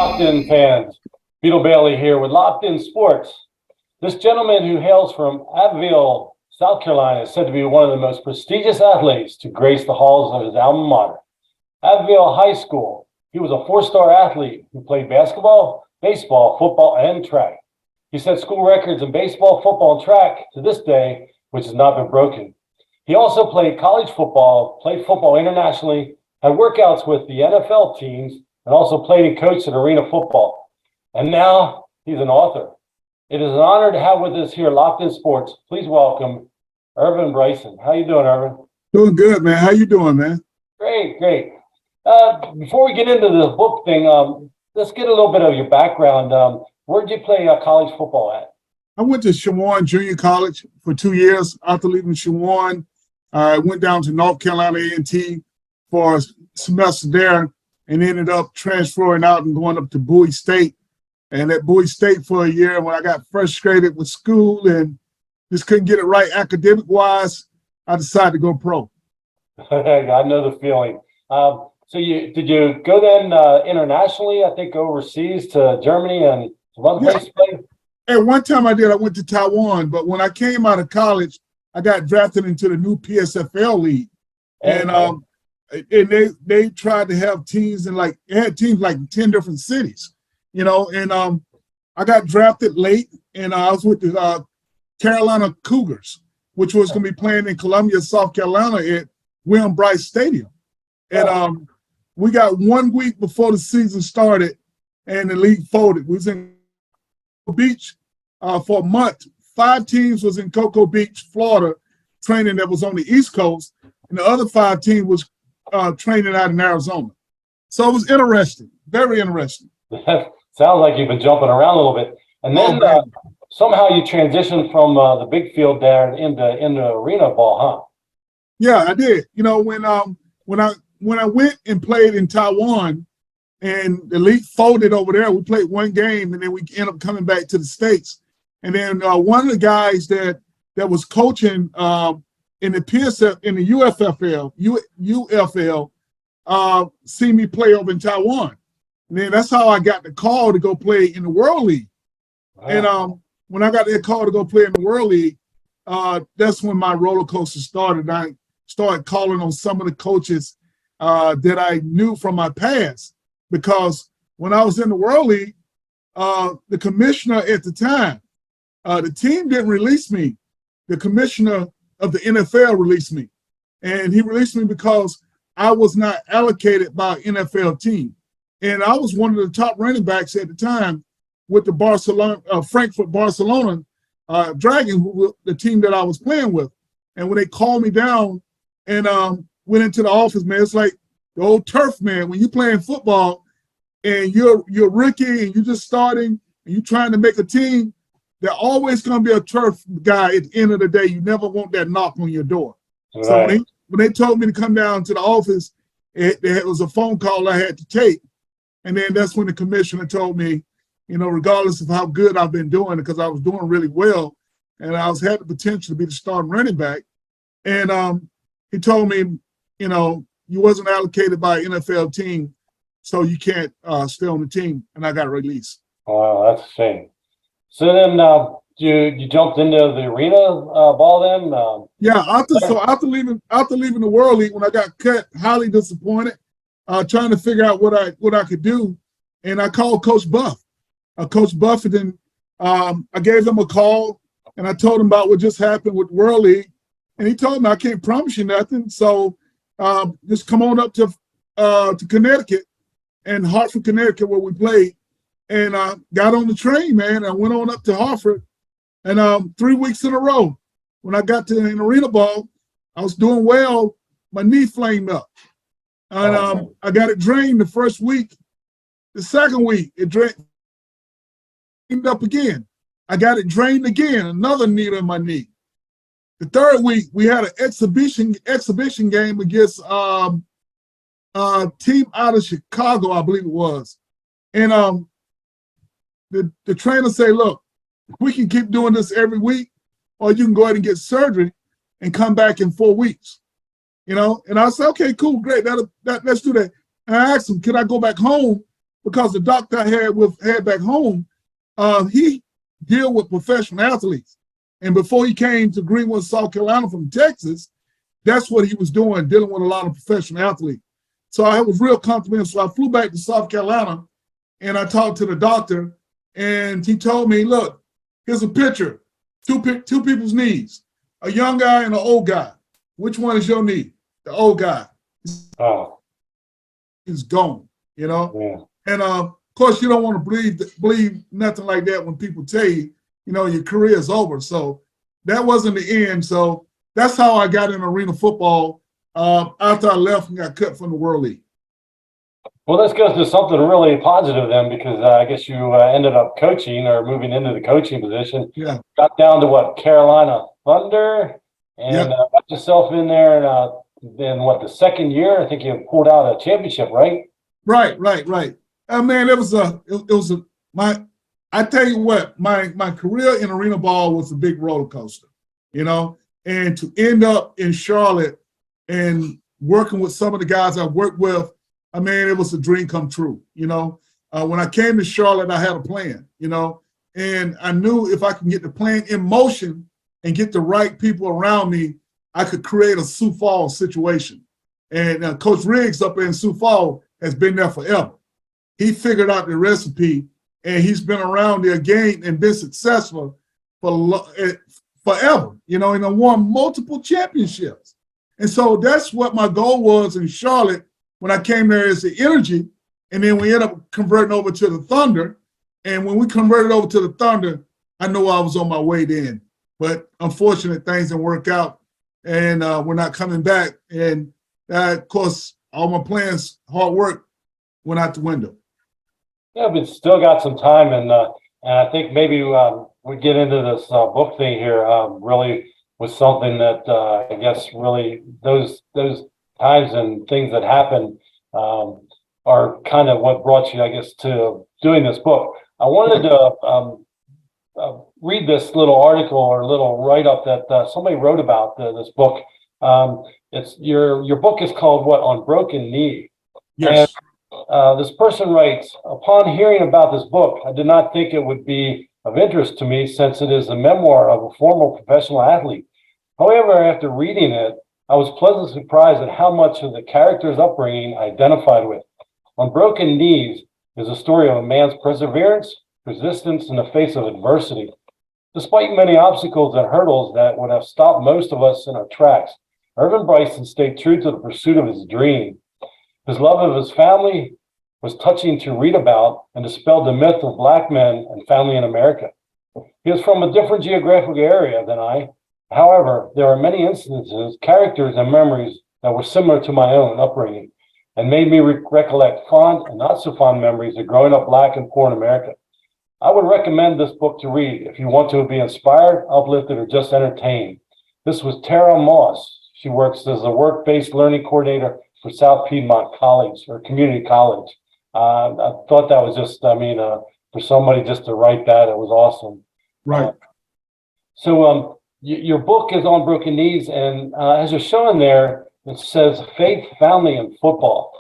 LockedIn fans, Beetle Bailey here with LockedIn Sports. This gentleman who hails from Abbeville, South Carolina, is said to be one of the most prestigious athletes to grace the halls of his alma mater, Abbeville High School. He was a four-star athlete who played basketball, baseball, football, and track. He set school records in baseball, football, and track to this day, which has not been broken. He also played college football, played football internationally, had workouts with the NFL teams, and also played and coached at arena football. And now he's an author. It is an honor to have with us here at LockedIn Sports. Please welcome Ervin Bryson. How you doing, Ervin? Doing good, man. How you doing, man? Great, great. Before we get into the book thing, let's get a little bit of your background. Where did you play college football at? I went to Shawan Junior College for 2 years. After leaving Shawan, I went down to North Carolina A&T for a semester there and ended up transferring out and going up to Bowie State. And at Bowie State for a year, when I got frustrated with school and just couldn't get it right academic-wise, I decided to go pro. I know the feeling. So did you go then internationally, I think overseas to Germany and some other places? At one time I did. I went to Taiwan, but when I came out of college, I got drafted into the new PSFL league. And they tried to have teams had teams like 10 different cities, and I got drafted late, and I was with the Carolina Cougars, which was going to be playing in Columbia, South Carolina at Ervin Bryson Stadium. And we got 1 week before the season started, and the league folded. We was in Beach for a month. 5 teams was in Cocoa Beach, Florida, training that was on the East Coast, and the other 5 teams was training out in Arizona. So it was interesting, very interesting. Sounds like you've been jumping around a little bit. And then somehow you transitioned from the big field there into arena ball, huh? Yeah, I did. When I went and played in Taiwan and the league folded over there, we played 1 game and then we ended up coming back to the States. And then one of the guys that was coaching in the PSF, in the UFL, see me play over in Taiwan. And then that's how I got the call to go play in the World League. Wow. And when I got that call to go play in the World League, that's when my roller coaster started. I started calling on some of the coaches that I knew from my past, because when I was in the World League, the commissioner at the time, the team didn't release me. The commissioner of the NFL released me. And he released me because I was not allocated by an NFL team. And I was one of the top running backs at the time with the Frankfurt Barcelona Dragon, the team that I was playing with. And when they called me down and went into the office, man, it's like the old turf, man. When you're playing football and you're a rookie and you're just starting and you're trying to make a team, there's always going to be a turf guy at the end of the day. You never want that knock on your door. Right. So when they told me to come down to the office, it was a phone call I had to take. And then that's when the commissioner told me, regardless of how good I've been doing, because I was doing really well, and I had the potential to be the starting running back. And he told me, you wasn't allocated by an NFL team, so you can't stay on the team. And I got released. Wow, that's a shame. So then you jumped into the arena ball then? Yeah, after leaving the World League, when I got cut, highly disappointed, trying to figure out what I could do, and I called Coach Buff. Coach Buff, and then I gave him a call, and I told him about what just happened with World League, and he told me, I can't promise you nothing, so just come on up to Connecticut, and Hartford, Connecticut, where we played, and got on the train, man. I went on up to Hartford, and 3 weeks in a row, when I got to an arena ball, I was doing well. My knee flamed up, and I got it drained the first week. The second week, it drained up again. I got it drained again, another needle in my knee. The third week, we had an exhibition game against a team out of Chicago, I believe it was. And the trainer said, look, we can keep doing this every week, or you can go ahead and get surgery and come back in 4 weeks. And I said, okay, cool, great, let's do that. And I asked him, can I go back home because the doctor I had back home, he deal with professional athletes. And before he came to Greenwood, South Carolina from Texas, that's what he was doing, dealing with a lot of professional athletes. So I was real comfortable. So I flew back to South Carolina and I talked to the doctor and he told me, look, here's a picture, two people's knees, a young guy and an old guy. Which one is your knee? The old guy. Oh. He's gone, you know? Yeah. And of course, you don't want to believe nothing like that when people tell you, you know, your career is over. So that wasn't the end. So that's how I got in arena football after I left and got cut from the World League. Well, this goes to something really positive then, because I guess you ended up coaching or moving into the coaching position. Yeah. Got down to what, Carolina Thunder, and got yourself in there. And then what, the second year, I think you pulled out a championship, right? Right. Man, I tell you what, my career in arena ball was a big roller coaster, you know, and to end up in Charlotte and working with some of the guys I worked with, I mean, it was a dream come true, you know. When I came to Charlotte, I had a plan, you know, and I knew if I can get the plan in motion and get the right people around me, I could create a Sioux Falls situation. And Coach Riggs up in Sioux Falls has been there forever. He figured out the recipe, and he's been around there again and been successful for forever, you know, and won multiple championships. And so that's what my goal was in Charlotte when I came there, is the energy. And then we ended up converting over to the Thunder. And when we converted over to the Thunder, I knew I was on my way then. But unfortunately, things didn't work out, and we're not coming back. And of course, all my plans, hard work, went out the window. Yeah, but still got some time, and I think maybe we get into this book thing here. Really was something that I guess really those times and things that happen are kind of what brought you, I guess, to doing this book. I wanted to read this little article or little write-up that somebody wrote about this book. It's your book is called what? On Broken Knee. Yes. And this person writes, upon hearing about this book, I did not think it would be of interest to me since it is a memoir of a former professional athlete. However, after reading it, I was pleasantly surprised at how much of the character's upbringing I identified with. On Broken Knees is a story of a man's perseverance, persistence in the face of adversity. Despite many obstacles and hurdles that would have stopped most of us in our tracks, Ervin Bryson stayed true to the pursuit of his dream. His love of his family was touching to read about and dispelled the myth of Black men and family in America. He is from a different geographic area than I. However, there are many instances, characters, and memories that were similar to my own upbringing and made me recollect fond and not so fond memories of growing up Black and poor in America. I would recommend this book to read if you want to be inspired, uplifted, or just entertained. This was Tara Moss. She works as a work-based learning coordinator for South Piedmont College or Community College. I thought that was just, for somebody just to write that, it was awesome. Right. Your book is On Broken Knees, and as you're showing there, it says faith, family, and football.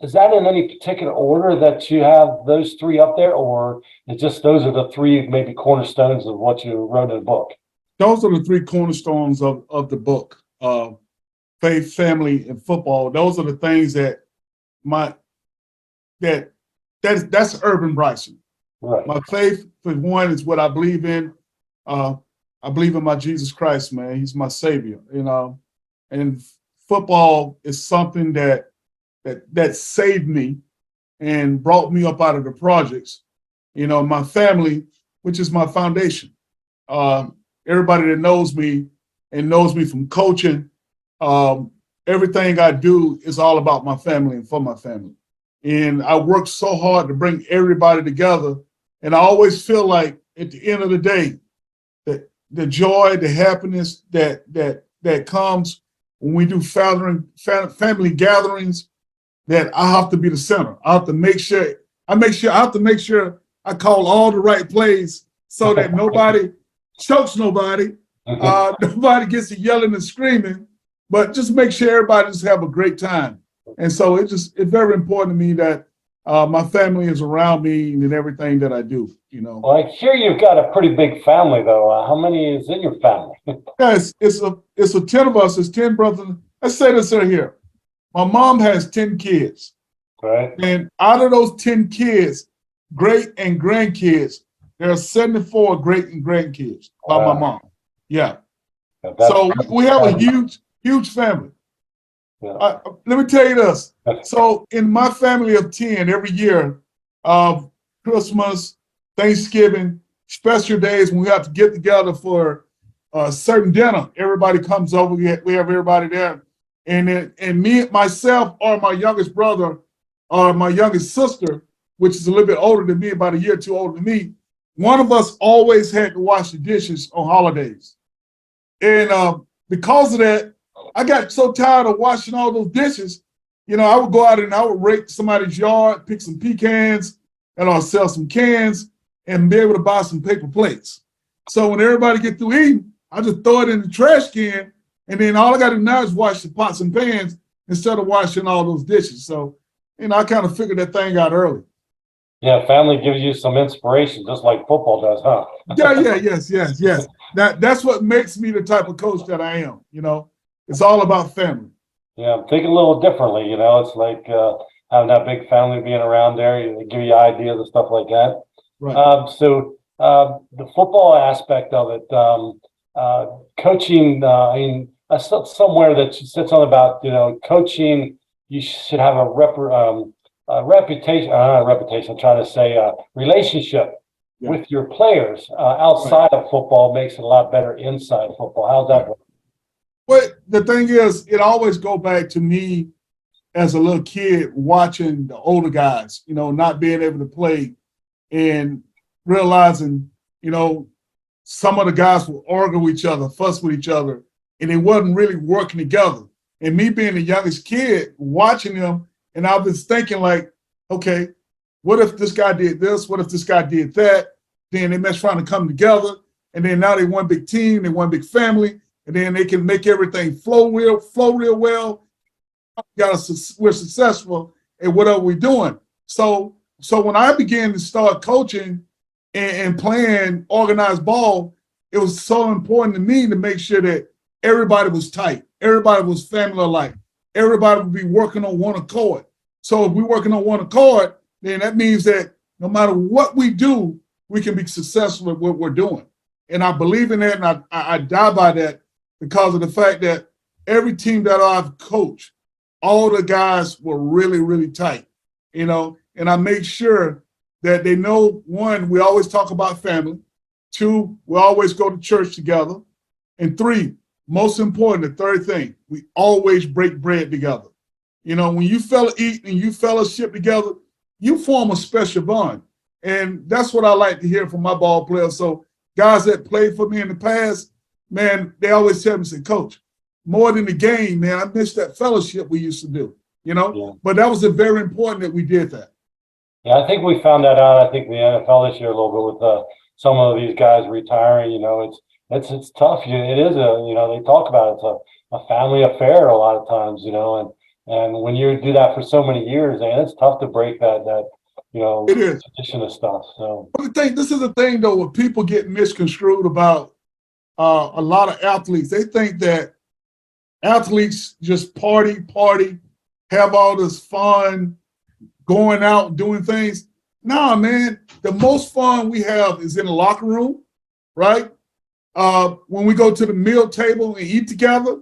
Is that in any particular order that you have those three up there, or is just those are the three maybe cornerstones of what you wrote in the book? Those are the three cornerstones of the book. Faith, family, and football. Those are the things that's Ervin Bryson. Right. My faith, for one, is what I believe in. I believe in my Jesus Christ, man. He's my savior, you know. And football is something that saved me and brought me up out of the projects. You know, my family, which is my foundation. Everybody that knows me and knows me from coaching, everything I do is all about my family and for my family. And I work so hard to bring everybody together. And I always feel like at the end of the day, that the joy, the happiness that comes when we do family gatherings, that I have to be the center. I have to make sure I call all the right plays so that nobody chokes nobody, nobody gets to yelling and screaming, but just make sure everybody just have a great time. And so it's very important to me that my family is around me and in everything that I do, you know. Well, I hear you've got a pretty big family, though. How many is in your family? Yes, it's a 10 of us. It's 10 brothers. Let's say this right here. My mom has 10 kids. Right. And out of those 10 kids, great and grandkids, there are 74 great and grandkids by my mom. Yeah. So we have a huge family. Yeah. Let me tell you this. So in my family of 10, every year, Christmas, Thanksgiving, special days when we have to get together for a certain dinner, everybody comes over. We have everybody there. And me, myself, or my youngest brother, or my youngest sister, which is a little bit older than me, about a year or two older than me, one of us always had to wash the dishes on holidays. And because of that, I got so tired of washing all those dishes. You know, I would go out and I would rake somebody's yard, pick some pecans, and I'll sell some cans and be able to buy some paper plates. So when everybody get through eating, I just throw it in the trash can, and then all I got to do now is wash the pots and pans instead of washing all those dishes. So, you know, I kind of figured that thing out early. Yeah, family gives you some inspiration, just like football does, huh? Yes. That's what makes me the type of coach that I am. You know, it's all about family. Yeah, I'm thinking a little differently. You know, it's like having that big family being around there, they give you ideas and stuff like that. Right. The football aspect of it, coaching. I mean, I saw somewhere that said something about, you know, coaching. You should have a reputation. Not a reputation. I'm trying to say a relationship with your players outside of football makes it a lot better inside football. How's that work? Well, the thing is, it always go back to me as a little kid watching the older guys, you know, not being able to play and realizing, you know, some of the guys will argue with each other, fuss with each other, and it wasn't really working together. And me being the youngest kid, watching them, and I was thinking like, okay, what if this guy did this? What if this guy did that? Then they mess trying to come together, and then now they one big team, they one big family, and then they can make everything flow real well. We're successful at whatever we're doing. So when I began to start coaching and playing organized ball, it was so important to me to make sure that everybody was tight, everybody was family-like, everybody would be working on one accord. So if we're working on one accord, then that means that no matter what we do, we can be successful at what we're doing. And I believe in that, and I die by that because of the fact that every team that I've coached, all the guys were really, really tight, you know, and I make sure that they know, one, we always talk about family. Two, we always go to church together. And three, most important, the third thing, we always break bread together. You know, when you fella eat and you fellowship together, you form a special bond. And that's what I like to hear from my ball players. So guys that played for me in the past, man, they always tell me, say, Coach, more than the game, man, I miss that fellowship we used to do, you know? Yeah. But that was very important that we did that. Yeah, I think we found that out, I think, in the NFL this year a little bit with some of these guys retiring. You know, it's tough. It is you know, they talk about it's a family affair a lot of times, you know, and when you do that for so many years, man, it's tough to break that you know, it is tradition of stuff. So but this is the thing though, where people get misconstrued about a lot of athletes. They think that athletes just party, have all this fun, going out, doing things. Nah, man, the most fun we have is in the locker room, right? When we go to the meal table and eat together.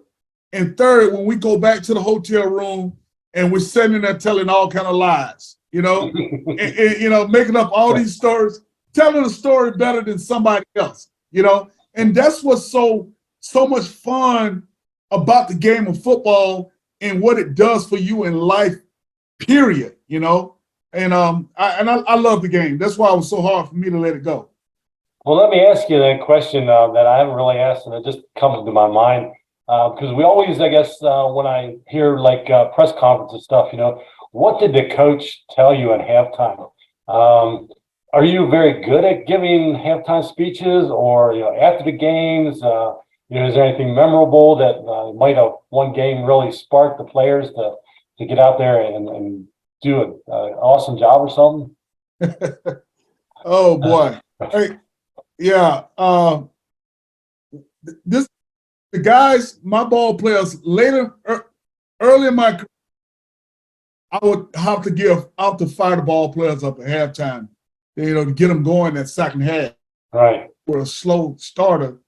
And third, when we go back to the hotel room and we're sitting there telling all kind of lies, you know, and, you know, making up all these stories, telling a story better than somebody else, you know. And that's what's so much fun about the game of football and what it does for you in life, period, you know. And I love the game. That's why it was so hard for me to let it go. Well, let me ask you that question that I haven't really asked, and it just comes to my mind because we always, I guess, when I hear like press conference and stuff, you know, what did the coach tell you at halftime? Are you very good at giving halftime speeches, or you know, after the games? You know, is there anything memorable that might have one game really sparked the players to get out there and do an awesome job or something? Oh boy. Hey, yeah. This the guys, my ball players early in my career, I would have to fire the ball players up at halftime, to get them going that second half. Right. For a slow starter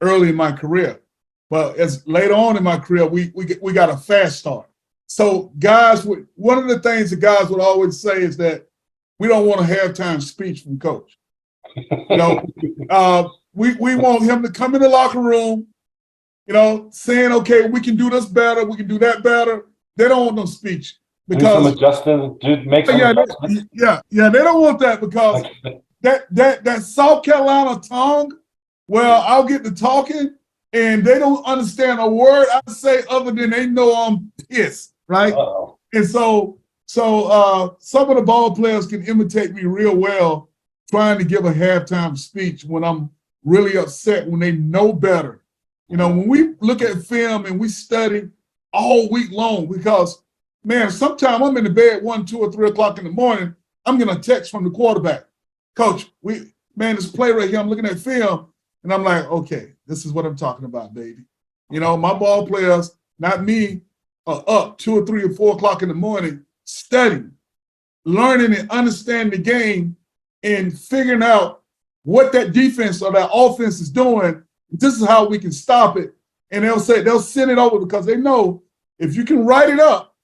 early in my career, but as later on in my career, we got a fast start. So guys, one of the things the guys would always say is that we don't want a halftime speech from coach. We want him to come in the locker room, saying, okay, we can do this better, we can do that better. They don't want no speech because do some adjusting, make some adjustments. They don't want that because that South Carolina tongue, well, I'll get to talking and they don't understand a word I say other than they know I'm pissed, right? Uh-oh. And so some of the ball players can imitate me real well trying to give a halftime speech when I'm really upset, when they know better. When we look at film and we study all week long, because, man, sometimes I'm in the bed 1, 2, or 3 o'clock in the morning, I'm getting a text from the quarterback. Coach, this play right here, I'm looking at film, and I'm like, okay, this is what I'm talking about, baby. My ball players, not me, are up 2 or 3 or 4 o'clock in the morning, studying, learning and understanding the game, and figuring out what that defense or that offense is doing. This is how we can stop it. And they'll send it over because they know if you can write it up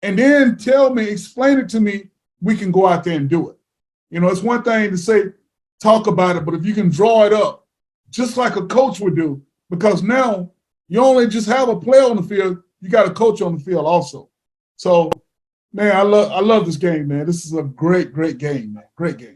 and then explain it to me, we can go out there and do it. It's one thing to say, talk about it, but if you can draw it up, just like a coach would do, because now you only just have a player on the field, you got a coach on the field also. So, man, I love this game, man. This is a great, great game, man. Great game.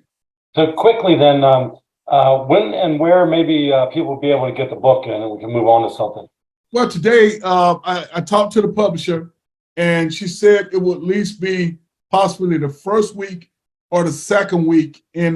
So quickly then, when and where maybe people will be able to get the book and we can move on to something? Well, today I talked to the publisher and she said it will at least be possibly the first week or the second week in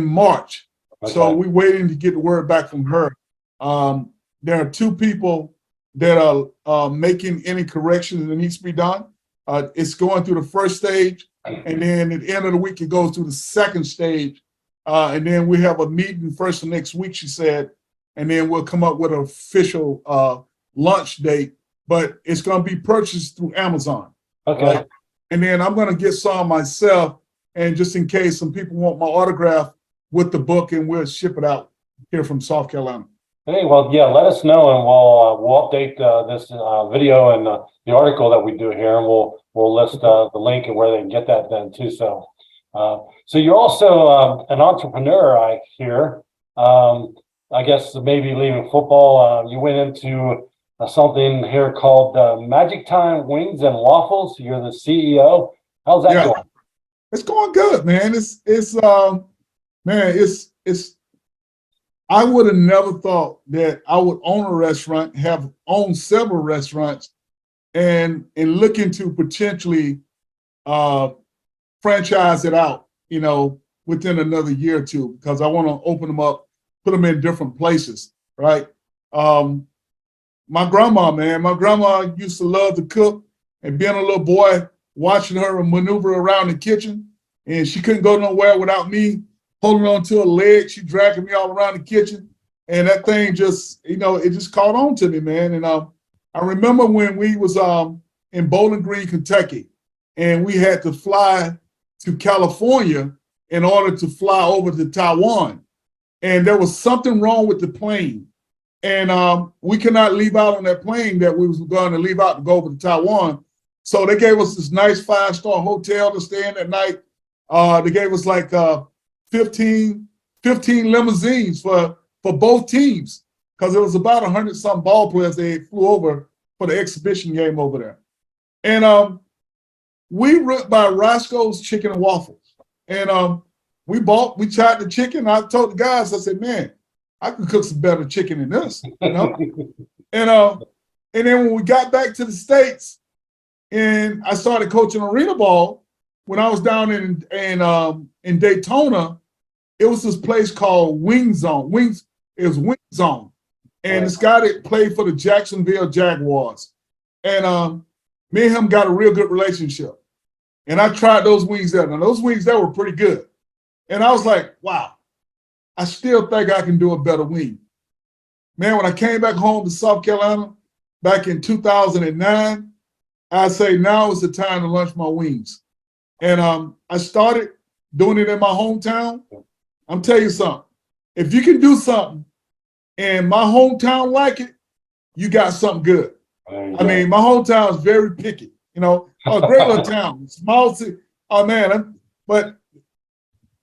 March. Okay. So we're waiting to get the word back from her. There are 2 people that are making any corrections that needs to be done. It's going through the first stage, and then at the end of the week, it goes through the second stage. And then we have a meeting first of next week, she said, and then we'll come up with an official launch date, but it's going to be purchased through Amazon. Okay. And then I'm going to get some myself, and just in case some people want my autograph with the book, and we'll ship it out here from South Carolina. Hey, well, yeah, let us know, and we'll update this video and the article that we do here, and we'll list the link and where they can get that then too. So, so you're also an entrepreneur, I hear. I guess maybe leaving football, you went into something here called Magic Time Wings and Waffles. You're the CEO. How's that going? It's going good, man. It's I would have never thought that I would own a restaurant, have owned several restaurants, and look into potentially franchise it out, within another year or 2, because I want to open them up, put them in different places, right? My grandma used to love to cook, and being a little boy, watching her maneuver around the kitchen, and she couldn't go nowhere without me holding on to her leg. She dragging me all around the kitchen, and that thing just, it just caught on to me, man. And I remember when we was in Bowling Green, Kentucky, and we had to fly to California in order to fly over to Taiwan, and there was something wrong with the plane, and we could not leave out on that plane that we was going to leave out to go over to Taiwan. So they gave us this nice 5-star hotel to stay in that night. They gave us like 15 limousines for both teams, because there was about 100-something ball players they flew over for the exhibition game over there. And we went by Roscoe's Chicken and Waffles. And we tried the chicken. I told the guys, I said, man, I could cook some better chicken than this, And then when we got back to the States and I started coaching arena ball, when I was down in Daytona, it was this place called Wing Zone. It was Wing Zone. And this guy that played for the Jacksonville Jaguars. And me and him got a real good relationship. And I tried those wings there. Now, those wings there were pretty good. And I was like, wow, I still think I can do a better wing. Man, when I came back home to South Carolina back in 2009, I say now is the time to launch my wings. And I started doing it in my hometown. I'm telling you something. If you can do something and my hometown like it, you got something good. I mean, my hometown is very picky, you know, a great little town, small city. Oh, man. But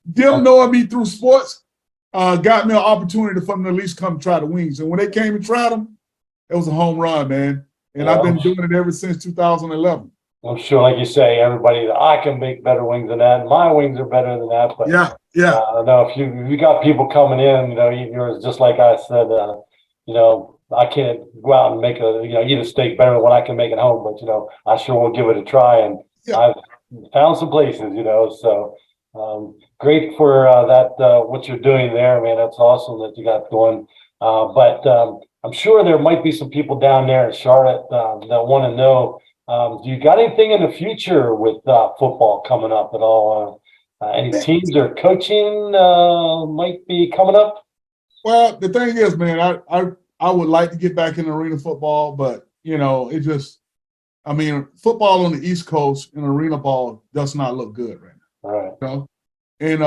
them knowing me through sports got me an opportunity for them to at least come try the wings. And when they came and tried them, it was a home run, man. And I've been doing it ever since 2011. I'm sure, like you say, everybody, I can make better wings than that. My wings are better than that. But yeah. I know if you got people coming in, you know, eating yours, just like I said, you know, I can't go out and make eat a steak better than what I can make at home. But, you know, I sure will give it a try. And I've found some places, you know, so great for what you're doing there, man. That's awesome that you got going. But I'm sure there might be some people down there in Charlotte that want to know, do you got anything in the future with football coming up at all? Any teams or coaching might be coming up? Well, the thing is, man, I would like to get back in arena football, but, you know, football on the East Coast and arena ball does not look good right now. Right. You know? And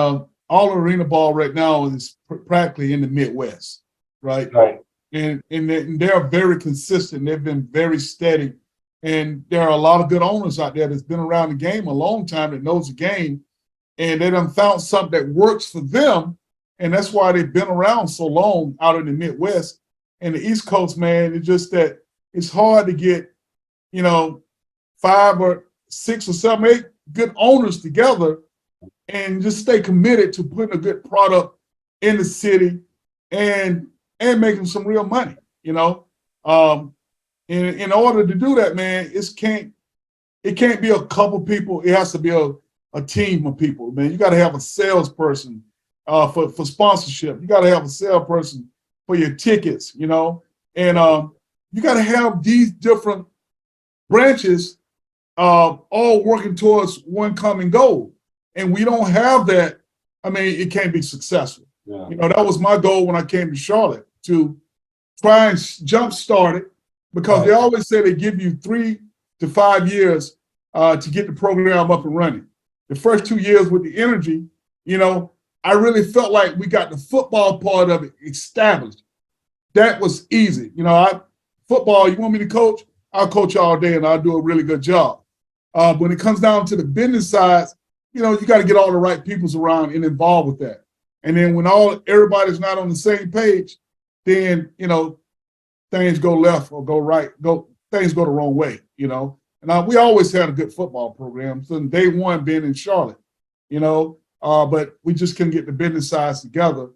all arena ball right now is practically in the Midwest, right? Right. And they're very consistent. They've been very steady. And there are a lot of good owners out there that's been around the game a long time that knows the game. And they done found something that works for them. And that's why they've been around so long out in the Midwest. And the East Coast, man, it's just that it's hard to get, you know, 5 or 6 or 7, 8 good owners together and just stay committed to putting a good product in the city and making some real money, you know. In order to do that, man, it can't be a couple people. It has to be a team of people, man. You got to have a salesperson for sponsorship. You got to have a salesperson for your tickets, you know. And you got to have these different branches all working towards one common goal. And we don't have that. I mean, it can't be successful. Yeah. You know, that was my goal when I came to Charlotte, to try and jumpstart it, because they always say they give you 3 to 5 years to get the program up and running. The first 2 years with the energy, you know, I really felt like we got the football part of it established. That was easy. You know, football, you want me to coach? I'll coach all day and I'll do a really good job. When it comes down to the business side, you know, you got to get all the right peoples around and involved with that. And then when everybody's not on the same page, then, you know, things go left or go right, things go the wrong way, you know. And we always had a good football program since day one being in Charlotte, you know, but we just couldn't get the business sides together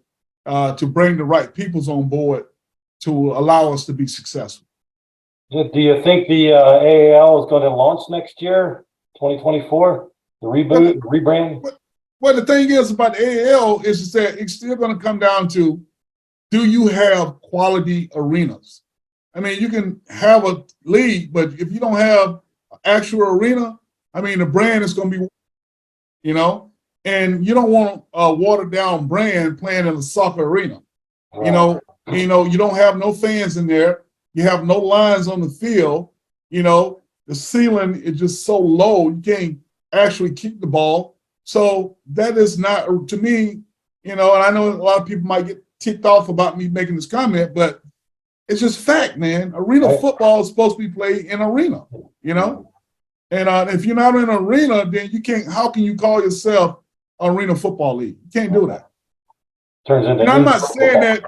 to bring the right peoples on board to allow us to be successful. Do you think the AAL is going to launch next year, 2024? The reboot, rebrand? Well, the thing is about the AAL is that it's still going to come down to, do you have quality arenas? I mean, you can have a league, but if you don't have an actual arena, I mean, the brand is going to be, you know, and you don't want a watered down brand playing in a soccer arena. Right. You don't have no fans in there. You have no lines on the field. You know, the ceiling is just so low, you can't actually keep the ball. So that is not, to me, you know, and I know a lot of people might get ticked off about me making this comment, but it's just fact, man. Arena football is supposed to be played in arena, you know? And if you're not in an arena, then you can't, how can you call yourself arena football league? You can't do that. Turns into. And I'm not saying that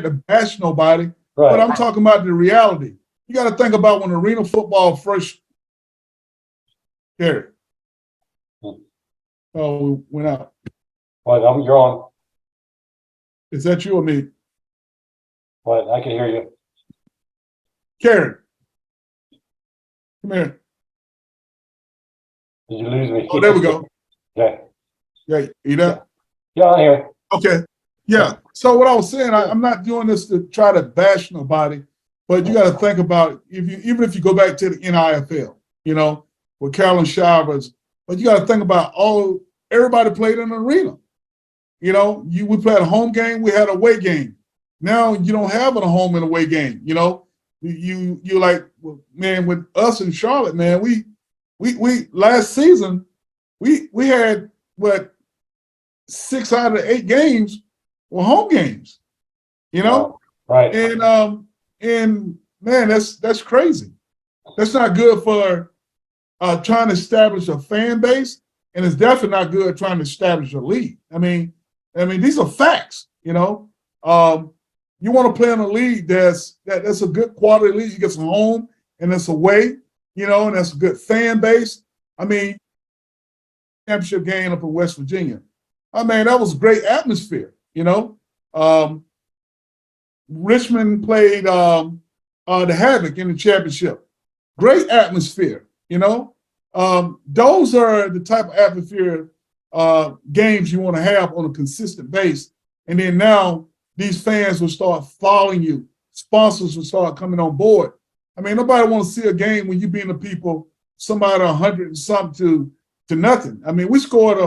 to bash nobody, right, but I'm talking about the reality. You got to think about when arena football first started. Oh, we went out. Well, you're on. Is that you or me? What? I can hear you. Karen, come here. Did you lose me? Oh, there we go. Okay. Yeah, you there? Yeah, I'm here. Okay. Yeah. So what I was saying, I'm not doing this to try to bash nobody, but you got to think about even if you go back to the NIFL, you know, with Carolyn Shivers. But you got to think about everybody played in an arena. You know, we played a home game, we had a away game. Now you don't have a home and away game. You know, you like, man, with us in Charlotte, man, we last season we had 6 out of 8 games were home games. You know, right? And man, that's crazy. That's not good for trying to establish a fan base, and it's definitely not good trying to establish a league. I mean, these are facts. You know, you want to play in a league that's a good quality league. You get some home and it's away. You know, and that's a good fan base. I mean, championship game up in West Virginia. I mean, that was great atmosphere. You know, Richmond played the Havoc in the championship. Great atmosphere. You know, those are the type of atmosphere games you want to have on a consistent base. And then now these fans will start following you. Sponsors will start coming on board. I mean, nobody wants to see a game when you beat the people, somebody 100 and something to nothing. I mean, we scored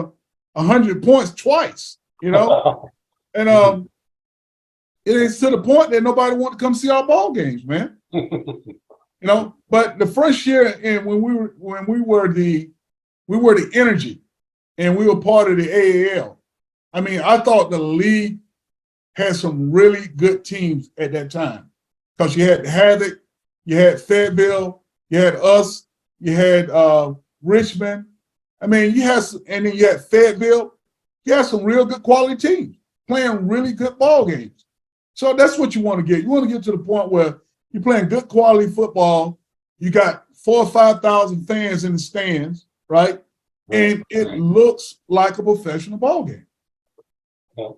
100 points twice, you know, and it is to the point that nobody want to come see our ball games, man. You know, but the first year, and when we were the energy, and we were part of the AAL. I mean, I thought the league had some really good teams at that time because you had the Havoc, you had Fayetteville, you had us, you had Richmond. I mean, and then you had Fayetteville. You had some real good quality teams playing really good ball games. So that's what you want to get. You want to get to the point where you're playing good quality football. You got 4,000 or 5,000 fans in the stands, right? And it looks like a professional ball game. Yeah.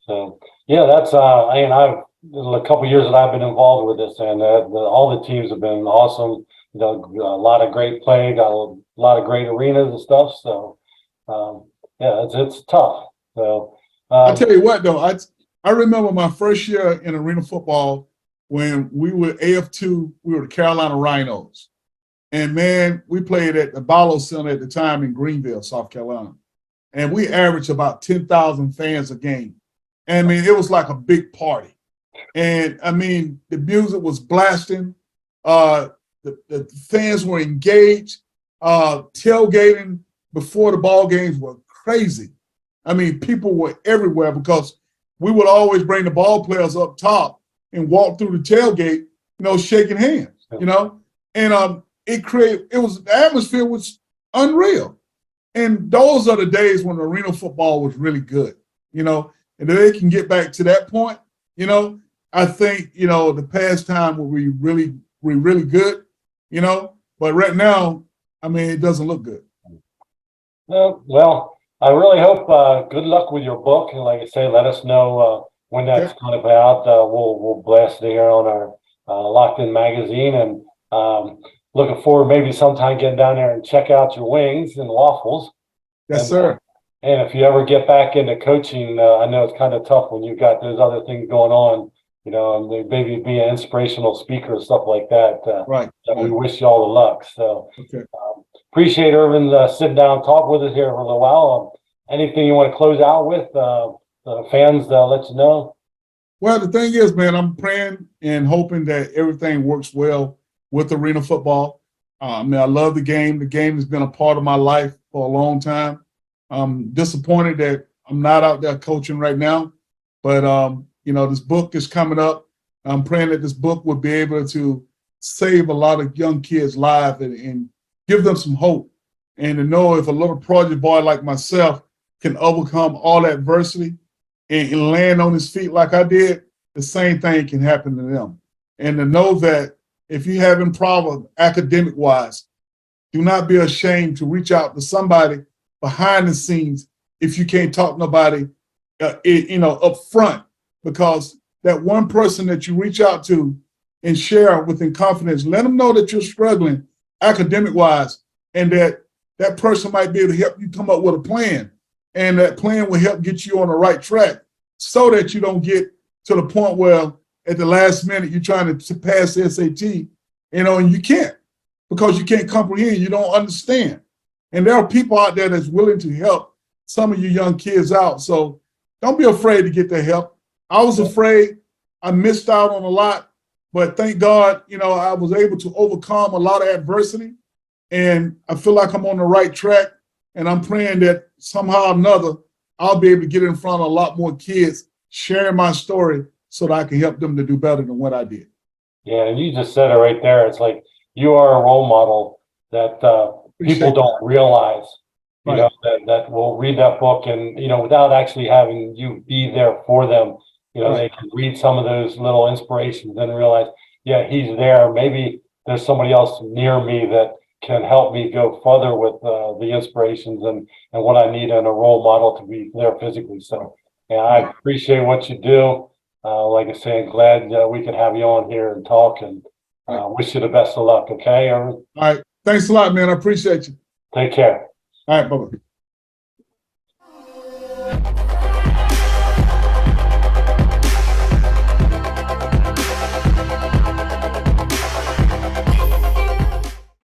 So yeah, that's there's a couple of years that I've been involved with this, and all the teams have been awesome. You know, a lot of great play, got a lot of great arenas and stuff. So yeah, it's tough. So I'll tell you what, though, I remember my first year in arena football when we were AF2, we were the Carolina Rhinos. And man, we played at the Barlow Center at the time in Greenville, South Carolina. And we averaged about 10,000 fans a game. And I mean, it was like a big party. And I mean, the music was blasting. The fans were engaged. Tailgating before the ball games were crazy. I mean, people were everywhere because we would always bring the ball players up top and walk through the tailgate, you know, shaking hands, you know, and the atmosphere was unreal. And those are the days when arena football was really good, you know, and if they can get back to that point, you know, I think, you know, the pastime will be really good, you know, but right now, I mean, it doesn't look good. Well, I really hope good luck with your book. And like I say, let us know when that's kind of out. We'll blast it here on our LockedIN Magazine, and looking forward maybe sometime getting down there and check out your wings and waffles. Yes, sir. And if you ever get back into coaching, I know it's kind of tough when you've got those other things going on, you know, and maybe be an inspirational speaker or stuff like that. Right. We wish you all the luck. So okay. Appreciate Ervin sitting down and talk with us here for a little while. Anything you want to close out with? The fans let you know. Well, the thing is, man, I'm praying and hoping that everything works well with arena football. I mean, I love the game. The game has been a part of my life for a long time. I'm disappointed that I'm not out there coaching right now, but you know, this book is coming up. I'm praying that this book will be able to save a lot of young kids' lives and give them some hope, and to know if a little project boy like myself can overcome all adversity and land on his feet like I did, the same thing can happen to them. And to know that if you're having problems academic-wise, do not be ashamed to reach out to somebody behind the scenes if you can't talk to nobody, you know, up front, because that one person that you reach out to and share within confidence, let them know that you're struggling academic-wise, and that person might be able to help you come up with a plan, and that plan will help get you on the right track so that you don't get to the point where at the last minute you're trying to pass the SAT, you know, and you can't. because you can't comprehend, you don't understand. And there are people out there that's willing to help some of you young kids out. So don't be afraid to get the help. I was afraid. I missed out on a lot, but thank God, I was able to overcome a lot of adversity, and I feel like I'm on the right track. And I'm praying that somehow or another, I'll be able to get in front of a lot more kids, sharing my story so that I can help them to do better than what I did. Yeah, and you just said it right there. It's like you are a role model that people don't realize, that will read that book and, without actually having you be there for them, they can read some of those little inspirations and realize, yeah, he's there. Maybe there's somebody else near me that can help me go further with the inspirations and what I need in a role model to be there physically. So, yeah, I appreciate what you do. Like I say, I'm glad we could have you on here and talk, and wish you the best of luck. Okay, Ervin? All right. Thanks a lot, man. I appreciate you. Take care. All right. Bye-bye.